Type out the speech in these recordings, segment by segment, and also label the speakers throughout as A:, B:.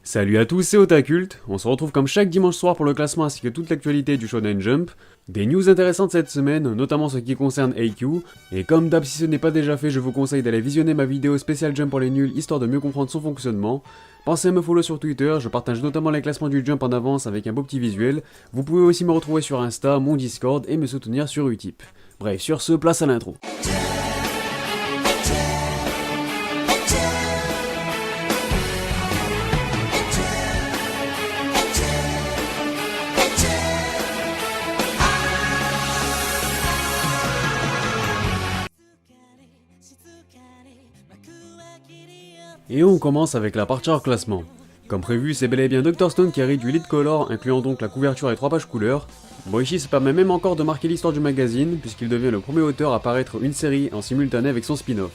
A: Salut à tous, c'est Otakult. On se retrouve comme chaque dimanche soir pour le classement ainsi que toute l'actualité du Shonen Jump. Des news intéressantes cette semaine, notamment ce qui concerne AQ. Et comme d'hab, si ce n'est pas déjà fait, je vous conseille d'aller visionner ma vidéo spéciale Jump pour les nuls, histoire de mieux comprendre son fonctionnement. Pensez à me follow sur Twitter, je partage notamment les classements du Jump en avance avec un beau petit visuel. Vous pouvez aussi me retrouver sur Insta, mon Discord et me soutenir sur Utip. Bref, sur ce, place à l'intro. Et on commence avec la partie hors classement. Comme prévu, c'est bel et bien Dr Stone qui a réduit lead color, incluant donc la couverture et 3 pages couleurs. Boichi se permet même encore de marquer l'histoire du magazine, puisqu'il devient le premier auteur à paraître une série en simultané avec son spin-off.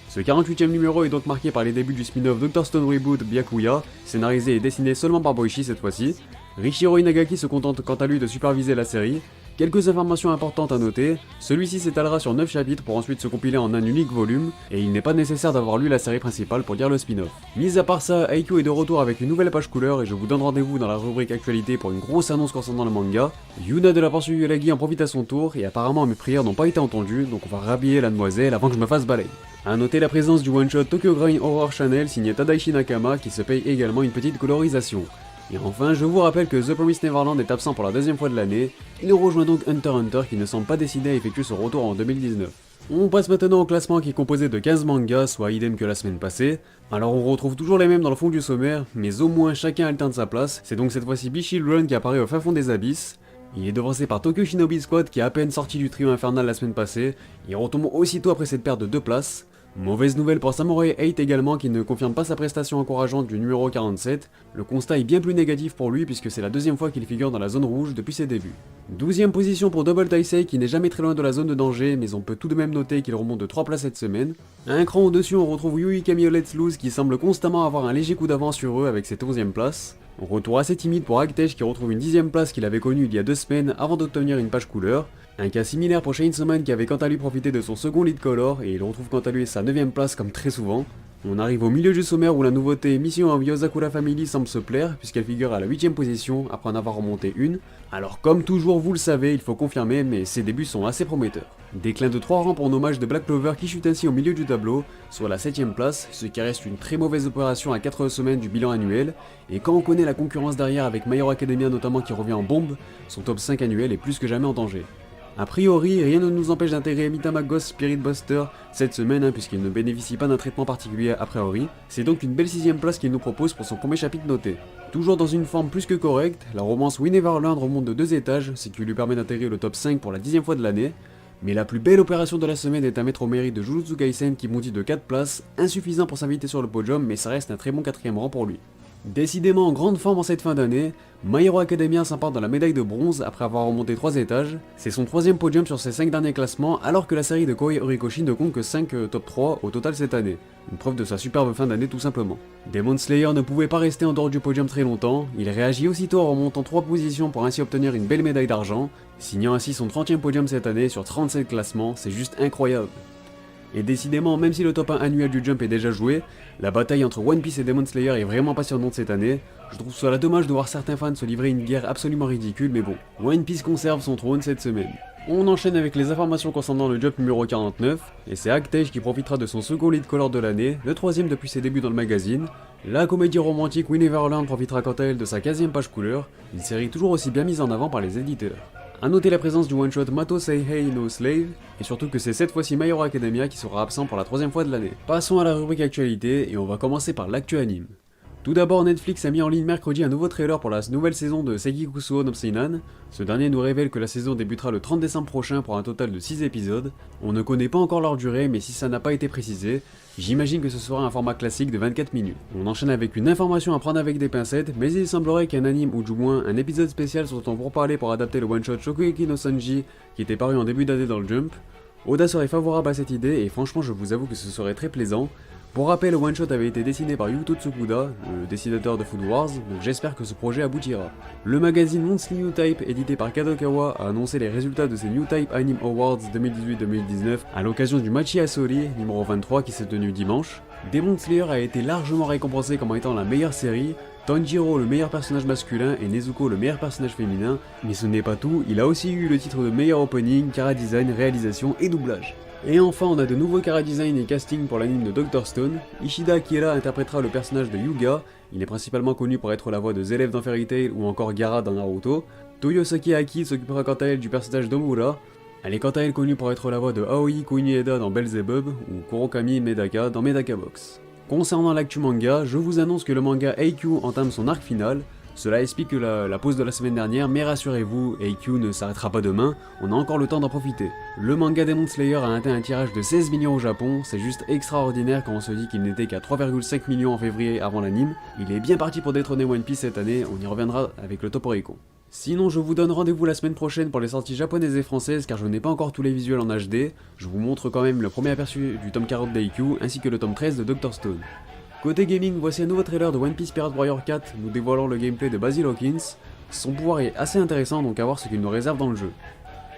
A: Ce 48e numéro est donc marqué par les débuts du spin-off Dr Stone Reboot Byakuya, scénarisé et dessiné seulement par Boichi cette fois-ci. Richiro Inagaki se contente quant à lui de superviser la série. Quelques informations importantes à noter, celui-ci s'étalera sur 9 chapitres pour ensuite se compiler en un unique volume, et il n'est pas nécessaire d'avoir lu la série principale pour lire le spin-off. Mis à part ça, Aikyu est de retour avec une nouvelle page couleur et je vous donne rendez-vous dans la rubrique actualité pour une grosse annonce concernant le manga. Yuna de la pension Yuragi en profite à son tour, et apparemment mes prières n'ont pas été entendues, donc on va rhabiller la demoiselle avant que je me fasse balayer. A noter la présence du one-shot Tokyo Grind Horror Channel signé Tadaichi Nakama qui se paye également une petite colorisation. Et enfin, je vous rappelle que The Promised Neverland est absent pour la deuxième fois de l'année, il rejoint donc Hunter x Hunter qui ne semble pas décidé à effectuer son retour en 2019. On passe maintenant au classement qui est composé de 15 mangas, soit idem que la semaine passée. Alors on retrouve toujours les mêmes dans le fond du sommaire, mais au moins chacun alterne sa place, c'est donc cette fois-ci Be-Children qui apparaît au fin fond des abysses. Il est devancé par Tokyo Shinobi Squad qui est à peine sorti du trio infernal la semaine passée, il retombe aussitôt après cette perte de 2 places. Mauvaise nouvelle pour Samurai 8 également qui ne confirme pas sa prestation encourageante du numéro 47, le constat est bien plus négatif pour lui puisque c'est la deuxième fois qu'il figure dans la zone rouge depuis ses débuts. 12ème position pour Double Taisei qui n'est jamais très loin de la zone de danger mais on peut tout de même noter qu'il remonte de 3 places cette semaine. Un cran au-dessus on retrouve Yui Kamio Let's Lose qui semble constamment avoir un léger coup d'avance sur eux avec cette 11ème place. Retour assez timide pour Agtech qui retrouve une 10ème place qu'il avait connue il y a 2 semaines avant d'obtenir une page couleur. Un cas similaire pour Chainsaw Man qui avait quant à lui profité de son second lead color et il retrouve quant à lui sa 9ème place comme très souvent. On arrive au milieu du sommaire où la nouveauté Mission of Yozakura Family semble se plaire puisqu'elle figure à la 8ème position après en avoir remonté une. Alors comme toujours vous le savez, il faut confirmer mais ses débuts sont assez prometteurs. Déclin de 3 rangs pour un hommage de Black Clover qui chute ainsi au milieu du tableau, soit la 7ème place, ce qui reste une très mauvaise opération à 4 semaines du bilan annuel, et quand on connaît la concurrence derrière avec My Hero Academia notamment qui revient en bombe, son top 5 annuel est plus que jamais en danger. A priori, rien ne nous empêche d'intégrer Mitama Ghost Spirit Buster cette semaine puisqu'il ne bénéficie pas d'un traitement particulier a priori. C'est donc une belle 6ème place qu'il nous propose pour son premier chapitre noté. Toujours dans une forme plus que correcte, la romance We Neverland remonte de 2 étages, ce qui lui permet d'intégrer le top 5 pour la 10ème fois de l'année. Mais la plus belle opération de la semaine est à mettre au mérite de Jujutsu Kaisen qui bondit de 4 places, insuffisant pour s'inviter sur le podium mais ça reste un très bon 4ème rang pour lui. Décidément en grande forme en cette fin d'année, My Hero Academia s'emporte dans la médaille de bronze après avoir remonté 3 étages. C'est son 3ème podium sur ses 5 derniers classements alors que la série de Kohei Horikoshi ne compte que 5 top 3 au total cette année. Une preuve de sa superbe fin d'année tout simplement. Demon Slayer ne pouvait pas rester en dehors du podium très longtemps, il réagit aussitôt en remontant 3 positions pour ainsi obtenir une belle médaille d'argent, signant ainsi son 30ème podium cette année sur 37 classements, c'est juste incroyable. Et décidément, même si le top 1 annuel du Jump est déjà joué, la bataille entre One Piece et Demon Slayer est vraiment passionnante cette année. Je trouve cela dommage de voir certains fans se livrer une guerre absolument ridicule, mais bon, One Piece conserve son trône cette semaine. On enchaîne avec les informations concernant le Jump numéro 49, et c'est Agtech qui profitera de son second lead color de l'année, le 3ème depuis ses débuts dans le magazine. La comédie romantique We Neverland profitera quant à elle de sa 15ème page couleur, une série toujours aussi bien mise en avant par les éditeurs. A noter la présence du one-shot Mato Seihei no Slave, et surtout que c'est cette fois-ci My Hero Academia qui sera absent pour la 3ème fois de l'année. Passons à la rubrique actualité, et on va commencer par l'actu anime. Tout d'abord, Netflix a mis en ligne mercredi un nouveau trailer pour la nouvelle saison de Seiki Kusuo no Psynan. Ce dernier nous révèle que la saison débutera le 30 décembre prochain pour un total de 6 épisodes. On ne connaît pas encore leur durée, mais si ça n'a pas été précisé, j'imagine que ce sera un format classique de 24 minutes. On enchaîne avec une information à prendre avec des pincettes, mais il semblerait qu'un anime ou du moins un épisode spécial soit en pourparlers pour adapter le one-shot Shokugeki no Sanji qui était paru en début d'année dans le Jump. Oda serait favorable à cette idée et franchement je vous avoue que ce serait très plaisant. Pour rappel, le one-shot avait été dessiné par Yuto Tsukuda, le dessinateur de Food Wars, donc j'espère que ce projet aboutira. Le magazine Monthly New Type, édité par Kadokawa, a annoncé les résultats de ses New Type Anime Awards 2018-2019 à l'occasion du Machi Asori, numéro 23 qui s'est tenu dimanche. Demon Slayer a été largement récompensé comme étant la meilleure série, Tanjiro le meilleur personnage masculin et Nezuko le meilleur personnage féminin, mais ce n'est pas tout, il a aussi eu le titre de meilleur opening, chara-design, réalisation et doublage. Et enfin on a de nouveaux chara-design et casting pour l'anime de Dr. Stone. Ishida Akira interprétera le personnage de Yuga, il est principalement connu pour être la voix de Zelev dans Fairy Tail ou encore Gaara dans Naruto. Toyosaki Aki s'occupera quant à elle du personnage d'Omura. Elle est quant à elle connue pour être la voix de Aoi Koinieda dans Beelzebub ou Kurokami Medaka dans Medaka Box. Concernant l'actu manga, je vous annonce que le manga Haikyuu entame son arc final. Cela explique la pause de la semaine dernière, mais rassurez-vous, Haikyuu ne s'arrêtera pas demain, on a encore le temps d'en profiter. Le manga Demon Slayer a atteint un tirage de 16 millions au Japon, c'est juste extraordinaire quand on se dit qu'il n'était qu'à 3,5 millions en février avant l'anime. Il est bien parti pour détrôner One Piece cette année, on y reviendra avec le Toporicon. Sinon je vous donne rendez-vous la semaine prochaine pour les sorties japonaises et françaises car je n'ai pas encore tous les visuels en HD, je vous montre quand même le premier aperçu du tome 40 d'Haikyuu ainsi que le tome 13 de Dr. Stone. Côté gaming, voici un nouveau trailer de One Piece Pirate Warrior 4 nous dévoilant le gameplay de Basil Hawkins. Son pouvoir est assez intéressant donc à voir ce qu'il nous réserve dans le jeu.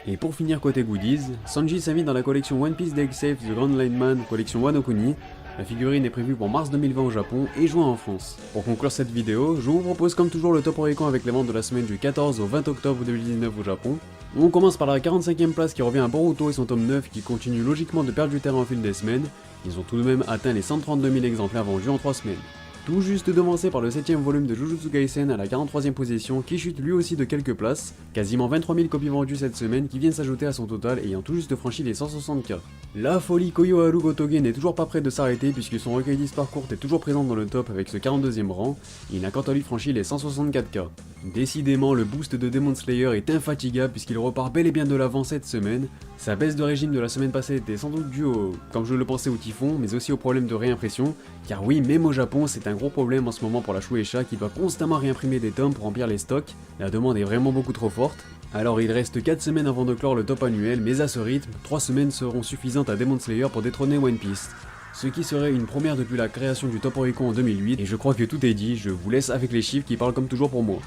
A: Et pour finir côté goodies, Sanji s'est mis dans la collection One Piece Day Safe The Grand Line Man collection Wano Kuni. La figurine est prévue pour mars 2020 au Japon et juin en France. Pour conclure cette vidéo, je vous propose comme toujours le top Oricon avec les ventes de la semaine du 14 au 20 octobre 2019 au Japon. On commence par la 45e place qui revient à Boruto et son tome 9 qui continue logiquement de perdre du terrain au fil des semaines. Ils ont tout de même atteint les 132 000 exemplaires vendus en 3 semaines. Tout juste devancé par le 7ème volume de Jujutsu Kaisen à la 43ème position qui chute lui aussi de quelques places, quasiment 23 000 copies vendues cette semaine qui viennent s'ajouter à son total ayant tout juste franchi les 160K. La folie Koyoharu Gotoge n'est toujours pas près de s'arrêter puisque son recueil d'histoires courtes est toujours présent dans le top avec ce 42ème rang, il a quant à lui franchi les 164K. Décidément le boost de Demon Slayer est infatigable puisqu'il repart bel et bien de l'avant cette semaine, sa baisse de régime de la semaine passée était sans doute due comme je le pensais au typhon, mais aussi au problème de réimpression, car oui même au Japon c'est un gros problème en ce moment pour la Shueisha qui doit constamment réimprimer des tomes pour remplir les stocks, la demande est vraiment beaucoup trop forte. Alors il reste 4 semaines avant de clore le top annuel, mais à ce rythme, 3 semaines seront suffisantes à Demon Slayer pour détrôner One Piece. Ce qui serait une première depuis la création du Top Oricon en 2008, et je crois que tout est dit, je vous laisse avec les chiffres qui parlent comme toujours pour moi.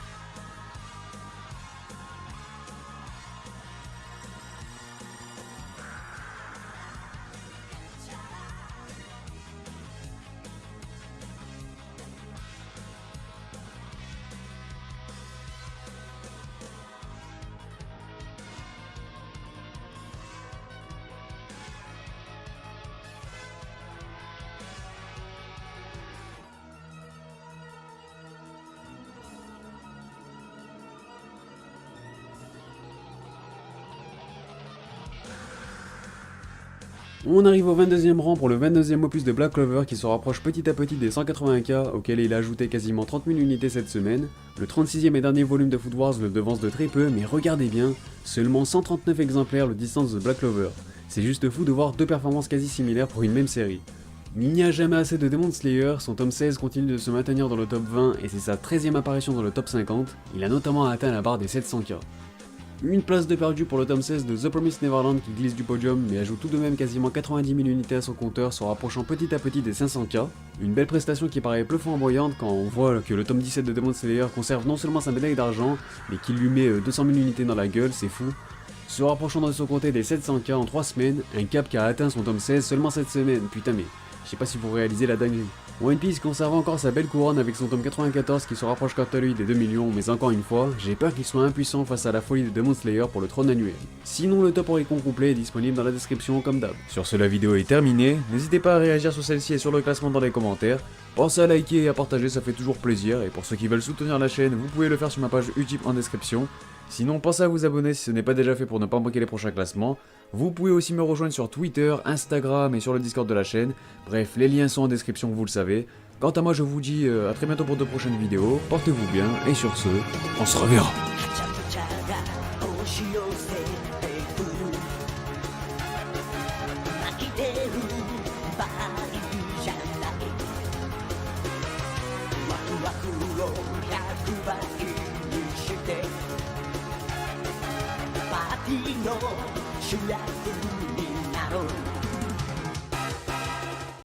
A: On arrive au 22e rang pour le 22e opus de Black Clover qui se rapproche petit à petit des 180K auquel il a ajouté quasiment 30 000 unités cette semaine. Le 36e et dernier volume de Food Wars le devance de très peu, mais regardez bien, seulement 139 exemplaires le distance de Black Clover. C'est juste fou de voir deux performances quasi similaires pour une même série. Il n'y a jamais assez de Demon Slayer, son tome 16 continue de se maintenir dans le top 20 et c'est sa 13e apparition dans le top 50, il a notamment atteint la barre des 700K. Une place de perdu pour le tome 16 de The Promised Neverland qui glisse du podium mais ajoute tout de même quasiment 90 000 unités à son compteur se rapprochant petit à petit des 500K. Une belle prestation qui paraît peu flamboyante quand on voit que le tome 17 de Demon Slayer conserve non seulement sa médaille d'argent mais qu'il lui met 200 000 unités dans la gueule, c'est fou. Se rapprochant de son côté des 700K en 3 semaines, un cap qui a atteint son tome 16 seulement cette semaine, putain mais je sais pas si vous réalisez la dinguerie. One Piece conserve encore sa belle couronne avec son tome 94 qui se rapproche quant à lui des 2 millions, mais encore une fois, j'ai peur qu'il soit impuissant face à la folie de Demon Slayer pour le trône annuel. Sinon le top Oricon complet est disponible dans la description comme d'hab. Sur ce la vidéo est terminée, n'hésitez pas à réagir sur celle-ci et sur le classement dans les commentaires. Pensez à liker et à partager, ça fait toujours plaisir, et pour ceux qui veulent soutenir la chaîne, vous pouvez le faire sur ma page Utip en description. Sinon pensez à vous abonner si ce n'est pas déjà fait pour ne pas manquer les prochains classements. Vous pouvez aussi me rejoindre sur Twitter, Instagram et sur le Discord de la chaîne. Bref, les liens sont en description, vous le savez. Quant à moi, je vous dis à très bientôt pour de prochaines vidéos. Portez-vous bien et sur ce, on se reverra. No, should I